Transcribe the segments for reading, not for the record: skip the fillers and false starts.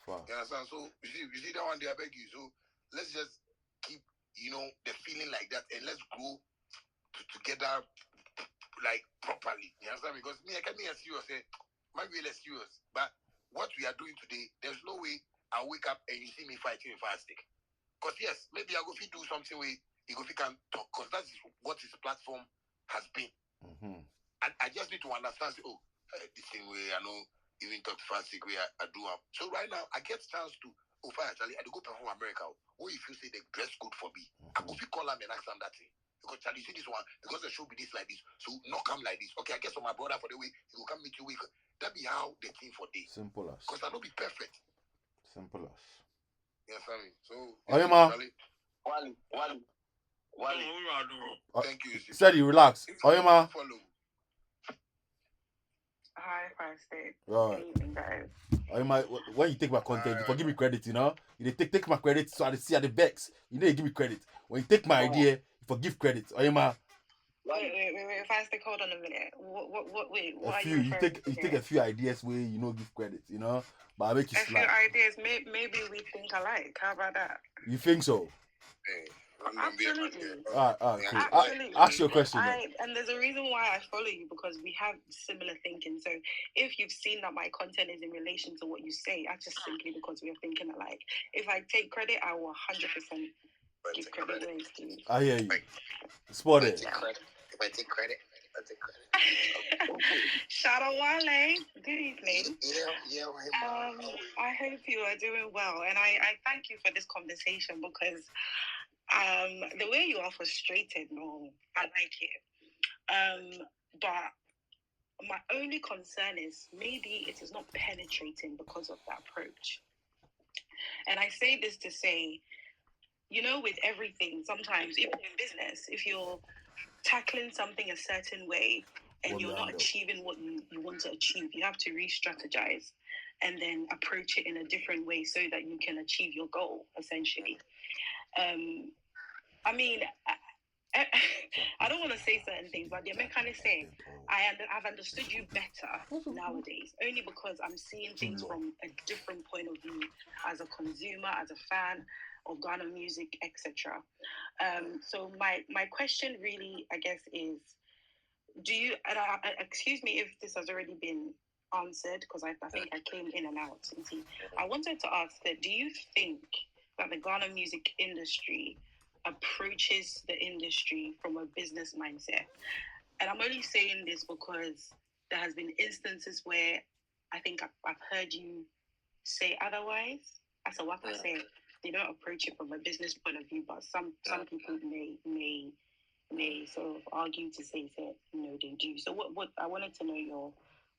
Wow. You understand? So you see that one day I beg you. So let's just keep the feeling like that, and let's grow together like properly. You understand? Because me, I can be serious. Might be less serious, but what we are doing today, there's no way I wake up and you see me fighting with fire stick. Because yes, maybe I go fit do something where you go fit can talk, because that is what his platform has been. Mm-hmm. And I just need to understand. Say, this thing where I know even talk to fire stick where I do. So right now I get chance to fire Charlie. I go perform America. What if you say the dress code for me? I go fit call him and ask him that thing. Because Charlie, see this one, because the show be this like this, so not come like this. Okay, I guess for my brother for the way he will come meet you. That be how the thing for day. Simple as. Because I don't be perfect. Simple as. Yes, I mean. So Oyema. Charlie, Wally. Thank you. Steady, relax. Oyema. Follow. Hi, Fire State. Right. Good evening, guys. Oyema, when you take my content, you forgive me credit, you know? You take my credit so I see at the vex. You know you give me credit. When you take my idea, you forgive credit. Oyema. Wait, Fire State, hold on a minute. Wait, what A are few, you you referring take to you take here? a few ideas where you know give credit, you know? But I make you A few slide. ideas, maybe we think alike. How about that? You think so? Absolutely. Alright, cool. Absolutely. Ask your question then. And there's a reason why I follow you, because we have similar thinking. So if you've seen that my content is in relation to what you say, that's just simply because we are thinking alike. If I take credit, I will 100% give credit where it's due. I hear you. Spot it. If I take credit, I take credit. Shattawale, good evening. Yeah. I hope you are doing well, and I thank you for this conversation, because the way you are frustrated, no, I like it. But my only concern is maybe it is not penetrating because of that approach. And I say this to say, with everything, sometimes even in business, if you're tackling something a certain way and you're not achieving what you want to achieve, you have to re-strategize and then approach it in a different way so that you can achieve your goal, essentially. I mean, I don't want to say certain things, but the kind of say I've understood you better nowadays, only because I'm seeing things from a different point of view as a consumer, as a fan of Ghana music, etc. So my question really, I guess, is, do you? And excuse me if this has already been answered, because I think I came in and out. I wanted to ask that: do you think that the Ghana music industry approaches the industry from a business mindset? And I'm only saying this because there has been instances where I think I've heard you say otherwise. As a what I say, they don't approach it from a business point of view, but some people may sort of argue to say that they do. So what I wanted to know your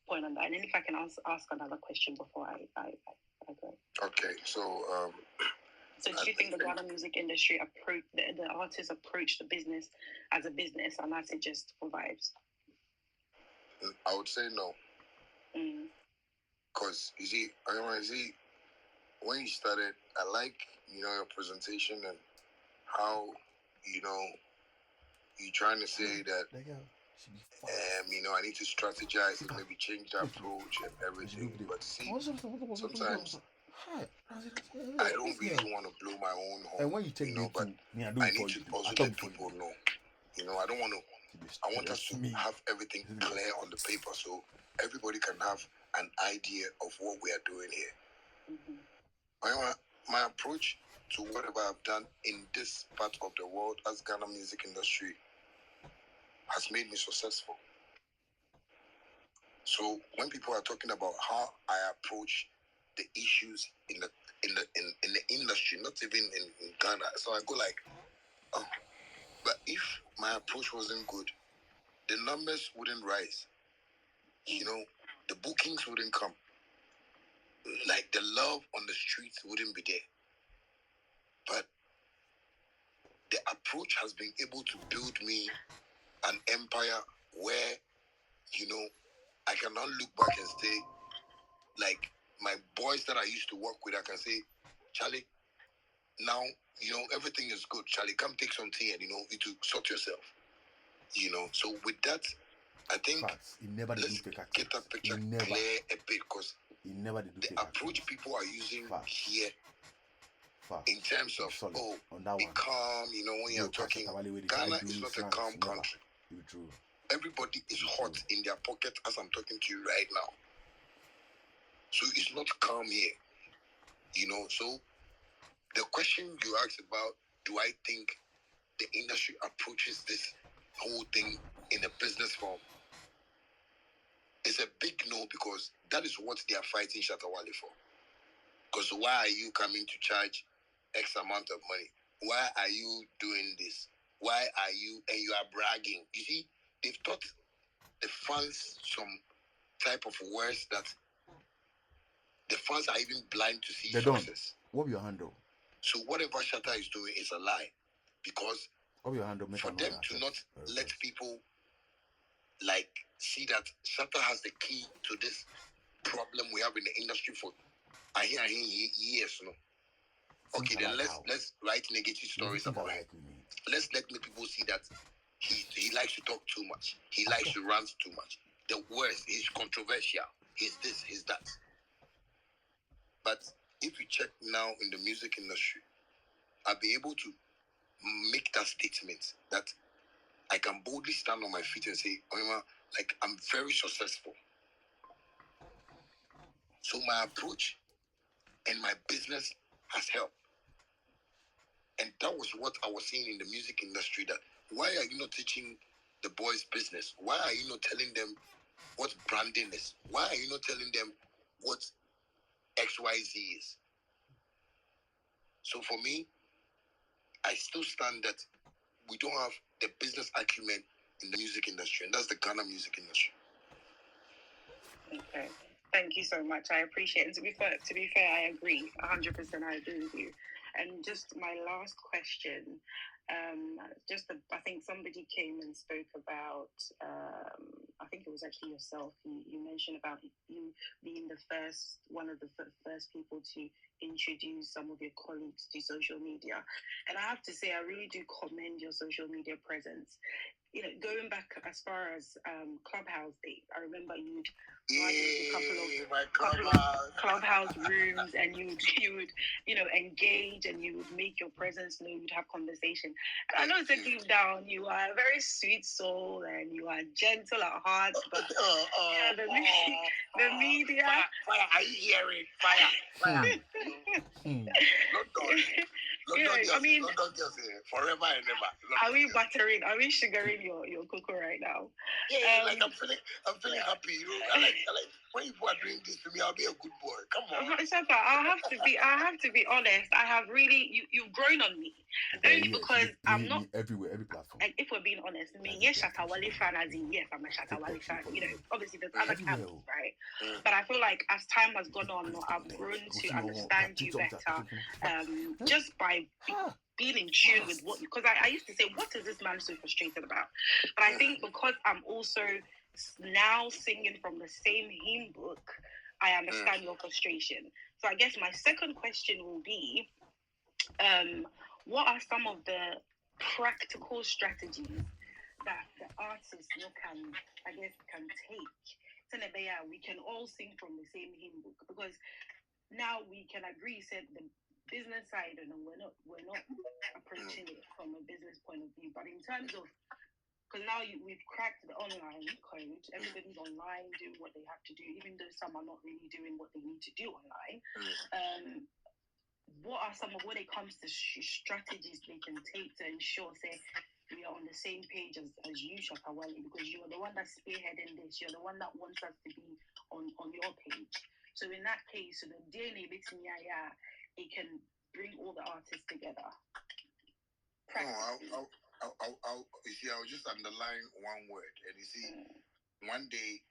point on that, and then if I can ask another question before I go. Okay, so. So do you think the Ghana music industry the artists approach the business as a business, and that's it just for vibes? I would say no. Because you see, when you started, I like your presentation and how you're trying to say that I need to strategize and maybe change the approach and everything. But see, sometimes I don't really want to blow my own horn, And when you take but I need to also let people know. I don't want to. I want us to have everything clear on the paper so everybody can have an idea of what we are doing here. My approach to whatever I've done in this part of the world as Ghana music industry has made me successful. So when people are talking about how I approach the issues in the industry, not even in Ghana, so I go like, oh, but if my approach wasn't good, the numbers wouldn't rise. The bookings wouldn't come. Like the love on the streets wouldn't be there. But the approach has been able to build me an empire where, I cannot look back and say, like my boys that I used to work with, I can say, Charlie, now, everything is good. Charlie, come take some tea and, you to sort yourself. So with that, I think let's get that picture clear a bit, because He never did do the fake approach actions. people are using Fact. here Fact. in terms of Solid. oh, On that be one. calm, you know, when you're talking. Ghana is not a calm country. True. Everybody is hot in their pocket as I'm talking to you right now. So it's not calm here. You know, so the question you asked about, do I think the industry approaches this whole thing in a business form? It's a big no, because that is what they are fighting Shattawale for. Because why are you coming to charge X amount of money? Why are you doing this? Why are you, and you are bragging? You see, they've taught the fans some type of words that the fans are even blind to see success. What will your handle? So whatever Shatta is doing is a lie, because what will your handle for them to not let people like see that Shatta has the key to this problem we have in the industry for years, no. Okay, then let's write negative stories about him. Let's let people see that he likes to talk too much. He likes to rant too much. The worst, he's controversial. He's this, he's that. But if you check now in the music industry, I'll be able to make that statement that I can boldly stand on my feet and say, like, I'm very successful. So my approach and my business has helped. And that was what I was seeing in the music industry, that why are you not teaching the boys business? Why are you not telling them what branding is? Why are you not telling them what XYZ is? So for me, I still stand that we don't have the business acumen in the music industry, and that's the Ghana music industry. Okay, thank you so much. I appreciate it. And to be fair, I agree 100%. I agree with you. And just my last question, I think somebody came and spoke about, I think it was actually yourself. You mentioned about you being one of the first people to introduce some of your colleagues to social media. And I have to say, I really do commend your social media presence. You know, going back as far as Clubhouse days, I remember you'd a couple of Clubhouse rooms, and you would engage, and you would make your presence known. You'd have conversation. And I know that deep down you are a very sweet soul and you are gentle at heart, but the media. Fire! Are you hearing? Fire! London girls, forever and ever. Are we buttering? Are we sugaring your cocoa right now? Yeah, like I'm feeling happy. You know, I like when people are doing this to me, I'll be a good boy. Come on. Shapa, I have to be honest. I have really you've grown on me. Only because I'm not everywhere, every platform. And if we're being honest, me, yes, Shattawale fan, as in yes, I'm a Shattawale fan. You know, obviously there's other camps, right? But I feel like as time has gone on, I've grown to understand you better. Just by being in tune with what, because I used to say, what is this man so frustrated about? But I think because I'm also now singing from the same hymn book, I understand your frustration. So I guess my second question will be, what are some of the practical strategies that the artists can take? So that we can all sing from the same hymn book, because now we can agree, said the business side, and we're not approaching it from a business point of view, but in terms of, because now we've cracked the online code, everybody's online doing what they have to do, even though some are not really doing what they need to do online. What are some of, when it comes to strategies they can take to ensure, say, we are on the same page as you, Shattawale, because you're the one that's spearheading this, you're the one that wants us to be on your page. So in that case, the DNA it can bring all the artists together. You see, I'll just underline one word, and you see, one day,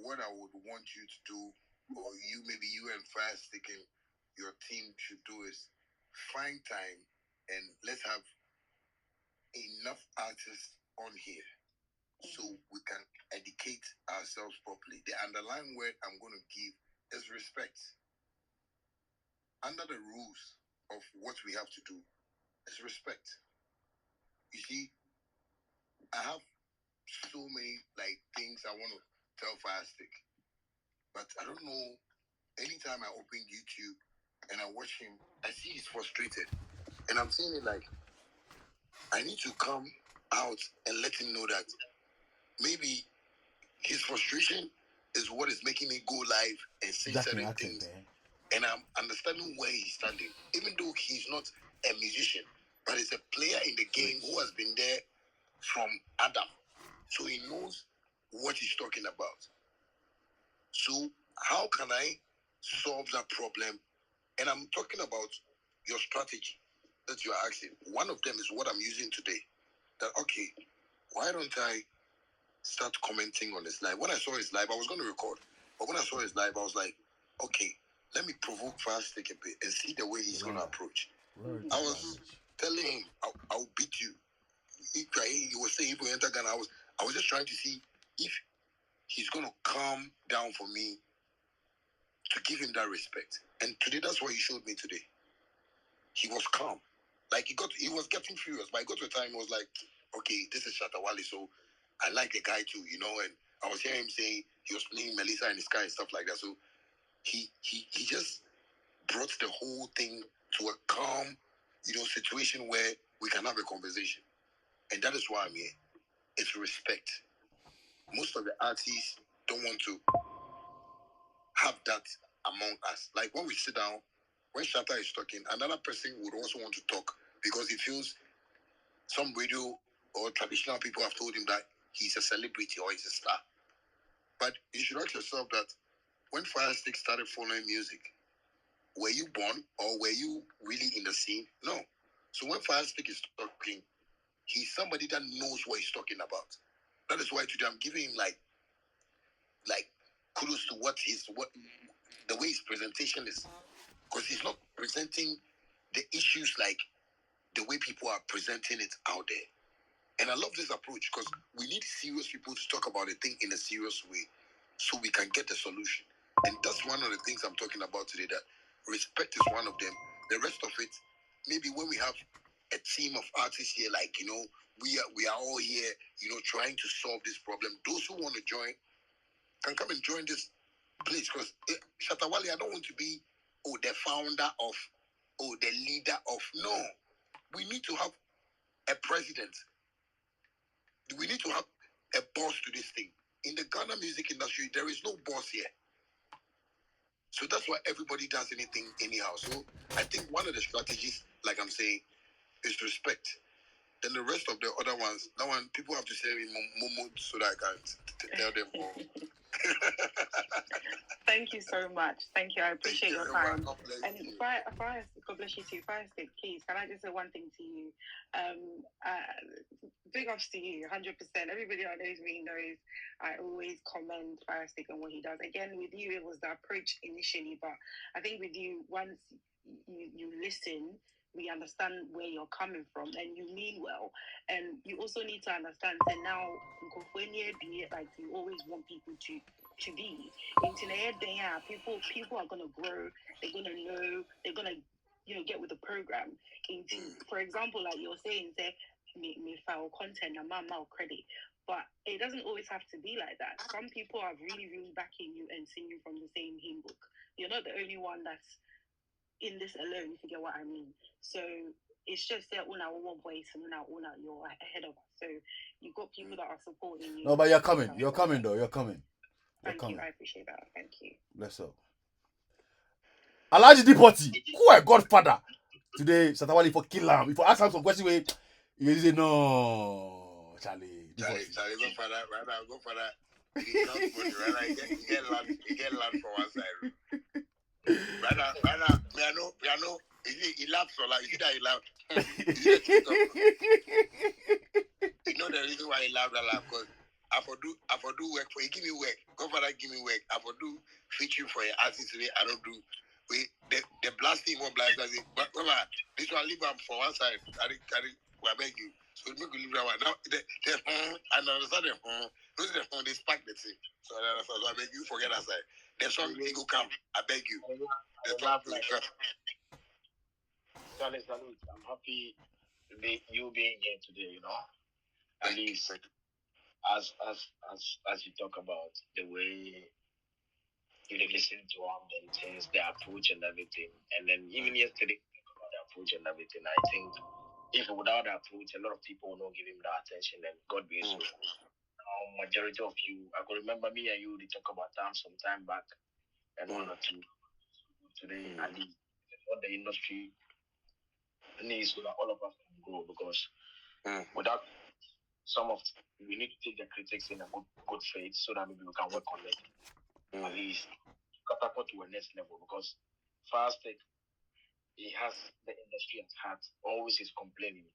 what I would want you to do, or maybe you and Fast thinking your team should do, is find time and let's have enough artists on here so we can educate ourselves properly. The underlying word I'm going to give is respect. Under the rules of what we have to do is respect. You see, I have so many things I want to tell Fastic, but I don't know time I open YouTube and I watch him, I see he's frustrated. And I'm saying it like, I need to come out and let him know that maybe his frustration is what is making me go live and say certain things. And I'm understanding where he's standing. Even though he's not a musician, but he's a player in the game who has been there from Adam. So he knows what he's talking about. So how can I solve that problem? And I'm talking about your strategy that you are asking. One of them is what I'm using today. That, okay, why don't I start commenting on his live? When I saw his live, I was going to record. But when I saw his live, I was like, okay, let me provoke Fast Stick a bit and see the way he's going to approach. I was telling him, I'll beat you. He was saying, if we enter Ghana, I was just trying to see if he's going to calm down for me to give him that respect. And today, that's what he showed me today. He was calm. Like, he was getting furious, but he got to a time, he was like, okay, this is Shattawale, so I like the guy too, you know. And I was hearing him saying he was playing Melissa in the Sky and stuff like that. So he just brought the whole thing to a calm, situation where we can have a conversation. And that is why I'm here. It's respect. Most of the artists don't want to have that among us. Like when we sit down, when Shatta is talking, another person would also want to talk because he feels some radio or traditional people have told him that he's a celebrity or he's a star. But you should ask yourself that when Firestick started following music, were you born or were you really in the scene? No. So when Firestick is talking, he's somebody that knows what he's talking about. That is why today I'm giving him like kudos to what the way his presentation is. Because he's not presenting the issues like the way people are presenting it out there. And I love this approach because we need serious people to talk about a thing in a serious way so we can get the solution. And that's one of the things I'm talking about today, that respect is one of them. The rest of it, maybe when we have a team of artists here, like, we are all here, trying to solve this problem. Those who want to join can come and join this place because Shattawale, I don't want to be, the founder of, the leader of. No, we need to have a president. We need to have a boss to this thing. In the Ghana music industry, there is no boss here. So that's why everybody does anything anyhow. So I think one of the strategies, like I'm saying, is respect. Then the rest of the other ones, that one, people have to say in Momo so that I can tell them more. Thank you so much. Thank you. I appreciate your time. And Fire, God bless you too. Firestick, please, can I just say one thing to you? Big ups to you, 100%. Everybody that knows me knows I always commend Firestick and what he does. Again, with you, it was the approach initially, but I think with you, once you listen, we understand where you're coming from and you mean well. And you also need to understand that now, like you always want people to be. Internet, people are gonna grow, they're gonna know, they're gonna get with the program. For example, like you're saying, say me file content and mama credit. But it doesn't always have to be like that. Some people are really, really backing you and singing from the same hymn book. You're not the only one that's in this alone, if you get what I mean. So it's just that una one voice and una you're ahead of us. So you've got people that are supporting you. No, but you're coming. You're coming though. You're coming. Thank you. I appreciate that. Thank you. Bless up. Alhaji Dipoti, who a godfather. Today, Shattawale for kill him. If I ask him some question, he say no, Charlie. Charlie, go for that. Right now, go for that. He comes for you. Right now, he get land for one side. Right now, me I know. He laughs so loud. You see that he laughed. You know the reason why he laughed that laugh because I for do work for you. Give me work. Go for that. Give me work. I for do featuring for your artist today. I don't do. The blasting one blast. I say, but this one leave him for one side. I beg you. So make you leave that one. Now the I understand the those are the they spark the thing. So I beg you forget that side. The song they go come. I beg you. Salute. I'm happy you being here today. At least as you talk about the way you listen to them, things, their approach and everything. And then even yesterday, about the approach and everything, I think if without the approach, a lot of people will not give him the attention. And God be so. Majority of you, I could remember me and you, they talk about time some time back, and one or two today, at least what the industry needs so that all of us can grow. Because without some of, we need to take the critics in a good faith so that maybe we can work on it at least catapult to a next level. Because fast tech, he has the industry at heart, always is complaining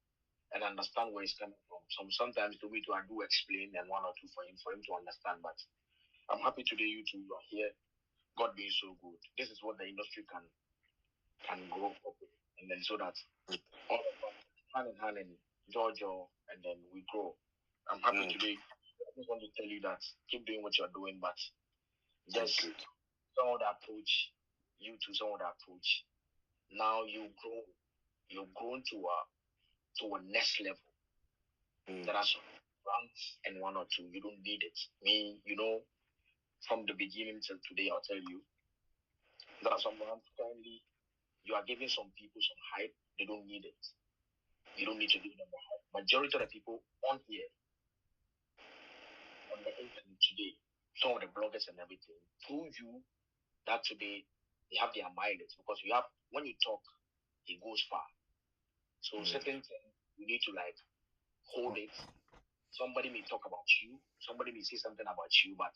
and understand where he's coming from. Sometimes to me to I do explain and one or two for him to understand. But I'm happy today you two are here. God being so good. This is what the industry can grow up with. And then so that all of us hand in hand in Georgia and then we grow. I'm happy today. I just want to tell you that keep doing what you're doing, but just some of the approach, you to some of the approach. Now you've grown to a next level. There are some grants and one or two. You don't need it. Me, from the beginning till today, I'll tell you, there are some grants currently you are giving some people some hype. They don't need it. You don't need to give them the hype. Majority of the people on here, on the internet today, some of the bloggers and everything, prove you that today they have their mileage because when you talk, it goes far. So certain things you need to like hold it. Somebody may talk about you, somebody may say something about you, but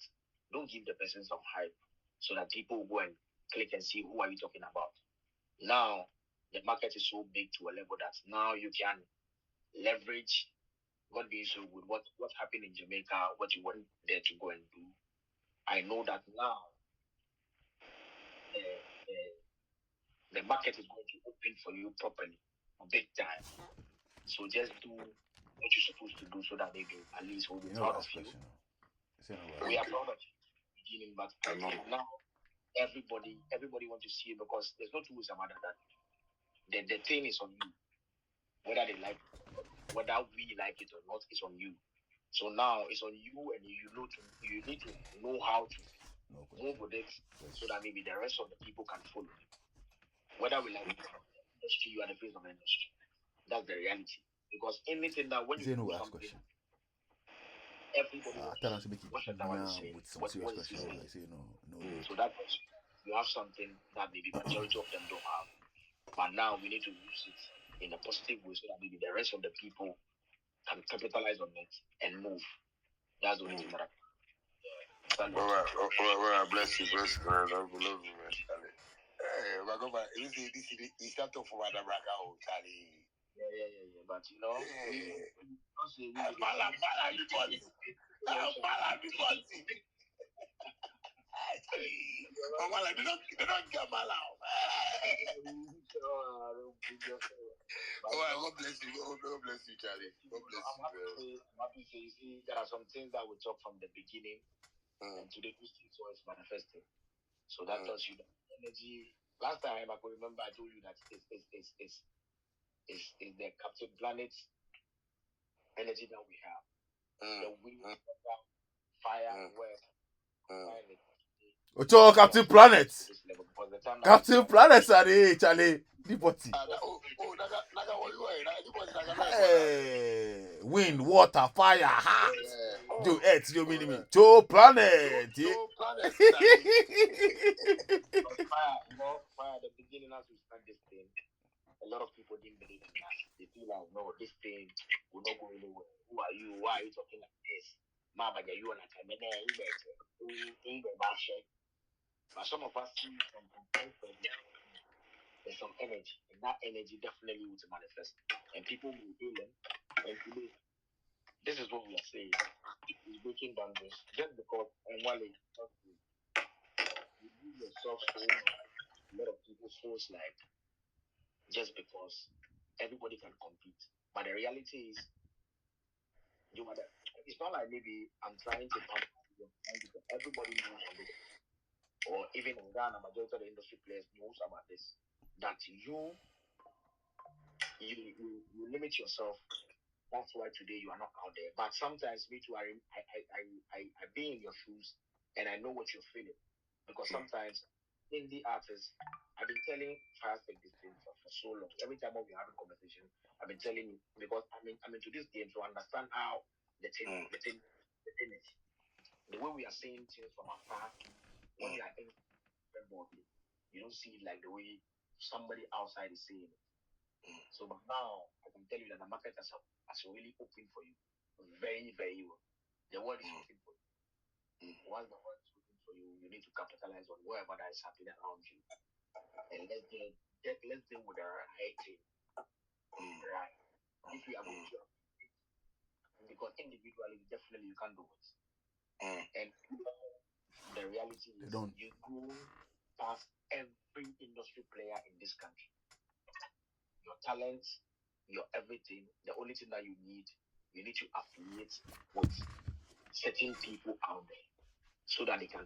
don't give the person some hype so that people will go and click and see who are you talking about. Now the market is so big to a level that now you can leverage God being so good. What happened in Jamaica, what you went there to go and do. I know that now the market is going to open for you properly, big time. So just do what you're supposed to do so that maybe at least we'll be proud of you. We are proud of you in the beginning, but I think now everybody wants to see it because there's no two ways about that. The thing is on you. Whether they like it or not, whether we like it or not, it's on you. So now it's on you, and you need to know how to move with it so that maybe the rest of the people can follow. Whether we like it or not, the industry, you are the face of the industry. That's the reality. Because anything that when you do something, everybody wants to see what Shattawale is saying. What is he saying? So that you have something that maybe majority of them don't have. But now we need to use it in a positive way so that maybe the rest of the people can capitalize on it and move. That's the only thing that I can. Well, bless you, man. I love you, man. My God, this is not for my Charlie. Yeah. But Mala, everybody. Mala, they don't get Mala. God bless you. God bless you, Charlie. God bless you. I'm happy to say, you see, there are some things that we talk from the beginning, and today this thing is manifesting. So that tells you that energy. Last time I could remember, I told you that it's the Captain Planet energy that we have. The wind, fire, fire. Ocho, Captain Planet. Captain Planet, sorry, Charlie. Liberty. Wind, water, fire, heart. Do earth, you mean me? Joe Planet. Fire, the beginning as we start this thing, a lot of people didn't believe in us. They feel like, no, this thing will not go anywhere. Who are you? Why are you talking like this? Mama, you and I can make but some of us see some there's some energy, and that energy definitely will manifest. And people will feel them. And today, this is what we are saying. It's breaking boundaries. Just because and while you give yourself so much, a lot of people feels like just because everybody can compete. But the reality is it's not like maybe I'm trying to pump you, everybody knows on this. Or even in Ghana, majority of the industry players knows about this. That you limit yourself. That's why today you are not out there. But sometimes me too, I be in your shoes and I know what you're feeling. Because sometimes indie artists, I've been telling Fastec this thing for so long. Every time we're having conversation, I've been telling you because I'm into this game to understand how the thing is. The way we are saying things from afar, when you are in body, you don't see it like the way somebody outside is saying it. So but now I can tell you that the market has really opened for you. Very, very well. The world is open for you. Once the world is open for you, you need to capitalize on whatever that is happening around you. And let's deal with the right thing. Right. If you are going to because individually definitely you can't do it. And the reality is you go past every industry player in this country. Your talents, your everything, the only thing that you need to affiliate with certain people out there so that they can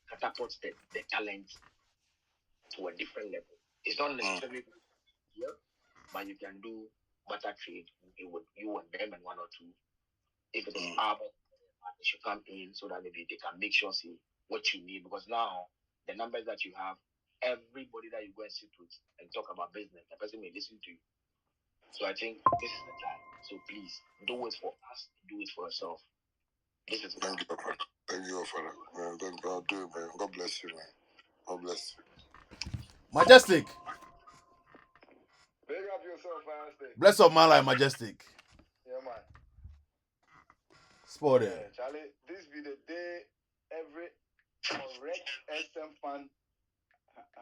catapult the talent to a different level. It's not necessarily here, but you can do better trade with you and them and one or two. If it is album, they should come in so that maybe they can make sure see what you need because now the numbers that you have, everybody that you go and sit with and talk about business, the person may listen to you. So I think this is the time. So please do it for us, do it for yourself. This is Thank you, Father. Thank you, Father. Man, God do it, man. God bless you, man. God bless you. Majestic. Big up yourself, Fastec. Bless up man like Majestic. Yeah, man. Sport Yeah, there. Charlie, this be the day every correct SM fan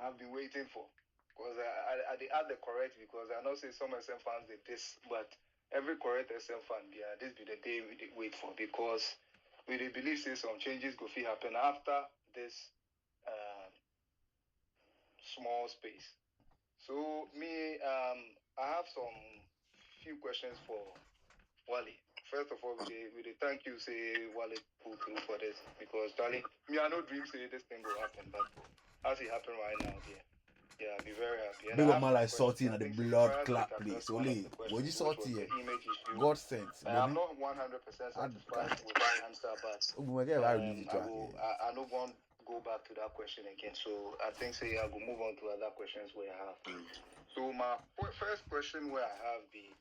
have been waiting for. Because I add the correct because I know say some SM fans did this, but every correct SM fan, yeah, this be the day we wait for because we believe say some changes go fit happen after this small space. So me, I have some few questions for Wally. First of all, we thank you, say Wally pull through for this because Charlie, me I no dream say this thing will happen, but as it happen right now, yeah, I'll be very happy. And Big I up have man like some salty questions. and I the think blood Fire clap Stick please. addressed one of Only the what questions, you which salty was here? the image issue. God sent. I'm not 100% satisfied with the answer, but I don't want to go back to that question again. So I think say I will move on to other questions where I have. So my first question where I have the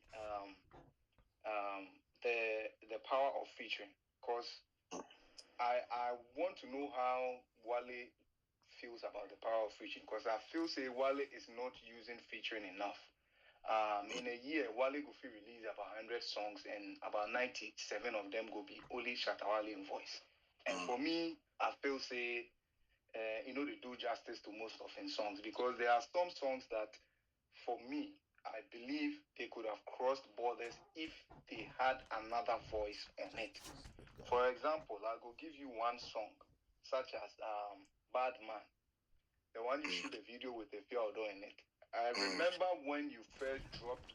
power of featuring, because I want to know how Wale feels about the power of featuring, because I feel say Wale is not using featuring enough. In a year, Wale go release about 100 songs and about 97 of them go be only Shattawale in voice. And for me, I feel say they do justice to most of his songs because there are some songs that, for me, I believe they could have crossed borders if they had another voice on it. For example, I will give you one song, such as Bad Man, the one you shoot a video with a Fiordo in it. I remember when you first dropped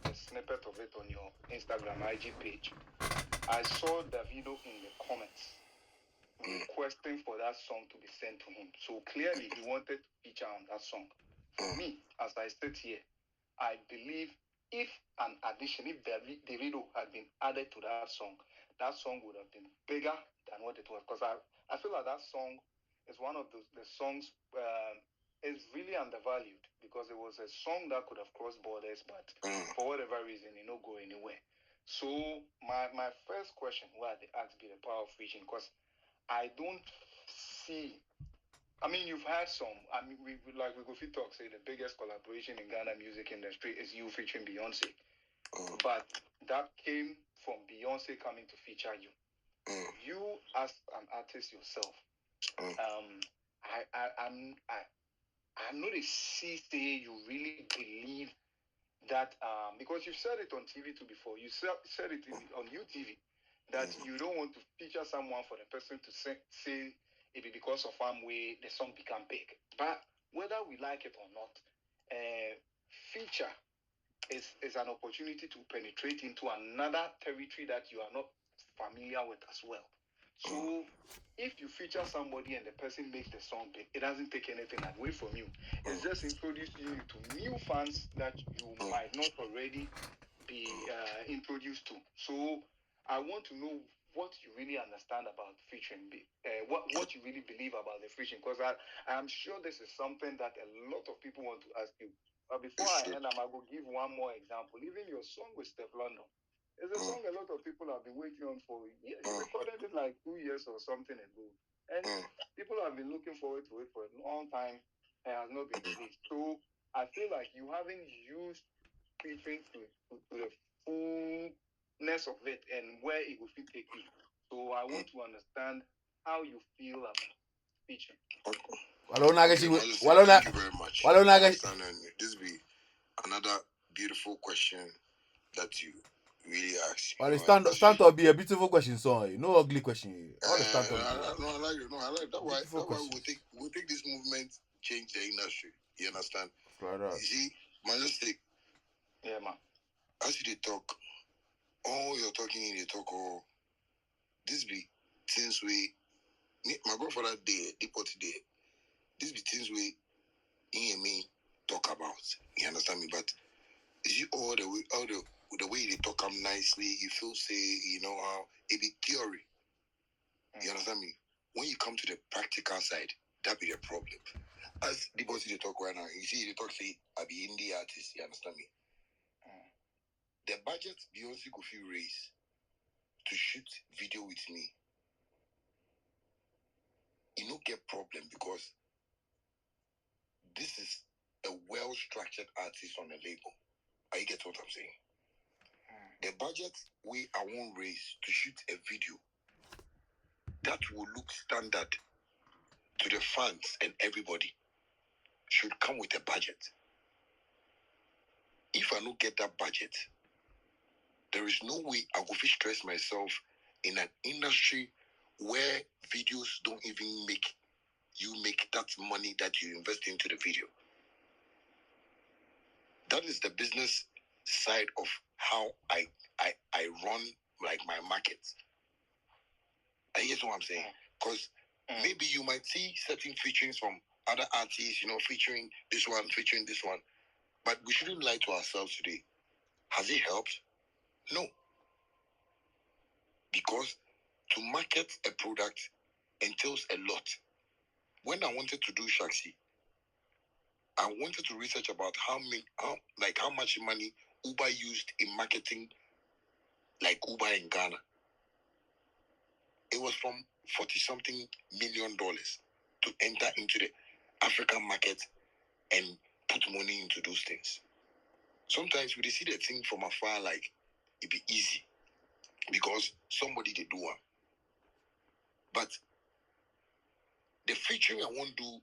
a snippet of it on your Instagram IG page, I saw the video in the comments requesting for that song to be sent to him. So clearly he wanted to feature on that song. For me, as I sit here, I believe if an addition, if the video had been added to that song would have been bigger than what it was. Because I feel like that song is one of the songs is really undervalued because it was a song that could have crossed borders, but for whatever reason, it not go anywhere. So my first question, why they asked be the power of reaching, because I don't see. I mean, you've had some. I mean, we go fit talk say the biggest collaboration in Ghana music industry is you featuring Beyonce, but that came from Beyonce coming to feature you. You as an artist yourself, I'm not a see say you really believe that because you've said it on TV too before. You said it on UTV that you don't want to feature someone for the person to say it be because of way the song become big. But whether we like it or not, feature is an opportunity to penetrate into another territory that you are not familiar with as well. So if you feature somebody and the person makes the song big, it doesn't take anything away from you. It's just introducing you to new fans that you might not already be introduced to. So I want to know what you really understand about featuring, what you really believe about the featuring, because I'm sure this is something that a lot of people want to ask you. But before I end, I'm going to give one more example. Even your song with Steph London. It's a song a lot of people have been waiting on for years. You recorded it like 2 years or something ago. And people have been looking forward to it for a long time and has not been released. So I feel like you haven't used featuring to the fullness of it and where it will fit take you. So I want to understand how you feel about featuring. Thank you very much. This be another beautiful question that you really ask. Well, stand up be a beautiful question, son. No ugly question. All the stand up. I like it. No, I like that. Why we'll take this movement, change the industry. You understand? You see, Majestic. Yeah, man. As you talk, all you're talking in the talk, all this be things my grandfather day, deported day. This be things he and me talk about. You understand me? But you see all the way they talk nicely, you feel say, you know how it be theory. You understand me? When you come to the practical side, that be the problem. As the boss they talk right now, you see they talk say I be indie artist, you understand me? The budget Beyonce could feel raise to shoot video with me. You don't get problem because this is a well-structured artist on a label. I get what I'm saying. The budget I won't raise to shoot a video that will look standard to the fans and everybody should come with a budget. If I don't get that budget, there is no way I will stress myself in an industry where videos don't even make you make that money that you invest into the video. That is the business side of how I run like my market. I guess what I'm saying? Because maybe you might see certain featurings from other artists, featuring this one, featuring this one. But we shouldn't lie to ourselves today. Has it helped? No. Because to market a product entails a lot. When I wanted to do Shaxi, I wanted to research about how much money Uber used in marketing, like Uber in Ghana. It was from $40-something million to enter into the African market and put money into those things. Sometimes we see the thing from afar like it be easy because somebody they do one. But the featuring I want to do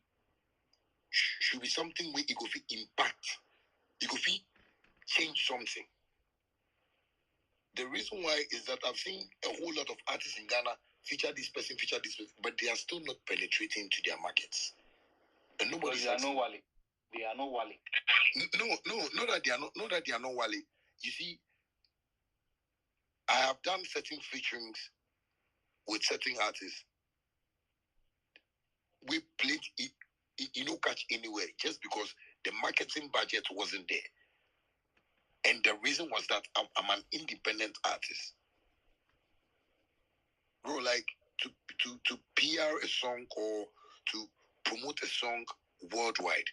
should be something where it could impact. It could change something. The reason why is that I've seen a whole lot of artists in Ghana feature this person, but they are still not penetrating to their markets. And nobody. They are no Wale. They are no Wale. No, not that they are not Wale. You see, I have done certain featurings with certain artists. We played it, catch anywhere just because the marketing budget wasn't there. And the reason was that I'm an independent artist. Bro, like to PR a song or to promote a song worldwide,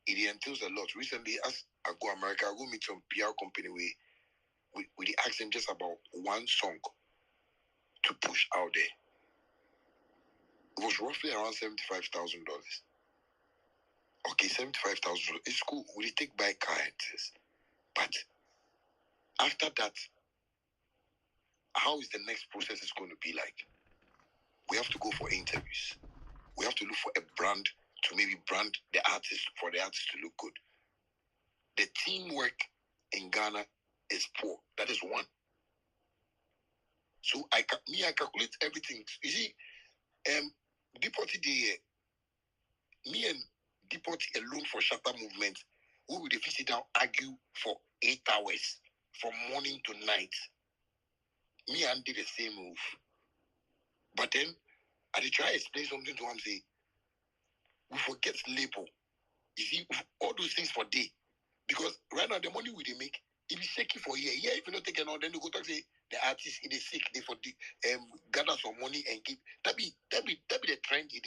it entails a lot. Recently, as I go America, I go meet some PR company we ask them just about one song to push out there. It was roughly around $75,000. Okay, $75,000. It's cool. We take by car and this. But after that, how is the next process is going to be like? We have to go for interviews. We have to look for a brand to maybe brand the artist for the artist to look good. The teamwork in Ghana is poor. That is one. So I calculate everything. You see, Deported me and Deported alone for Shatter movement, we would sit down argue for 8 hours from morning to night. Me and did the same move. But then I did try to explain something to him, say, we forget label. You see, all those things for day. Because right now the money we they make, it be shaky for a year. Yeah, if you not take it on, then you go talk say, the artists in the sick, they for the gather some money and give. That be the trend today.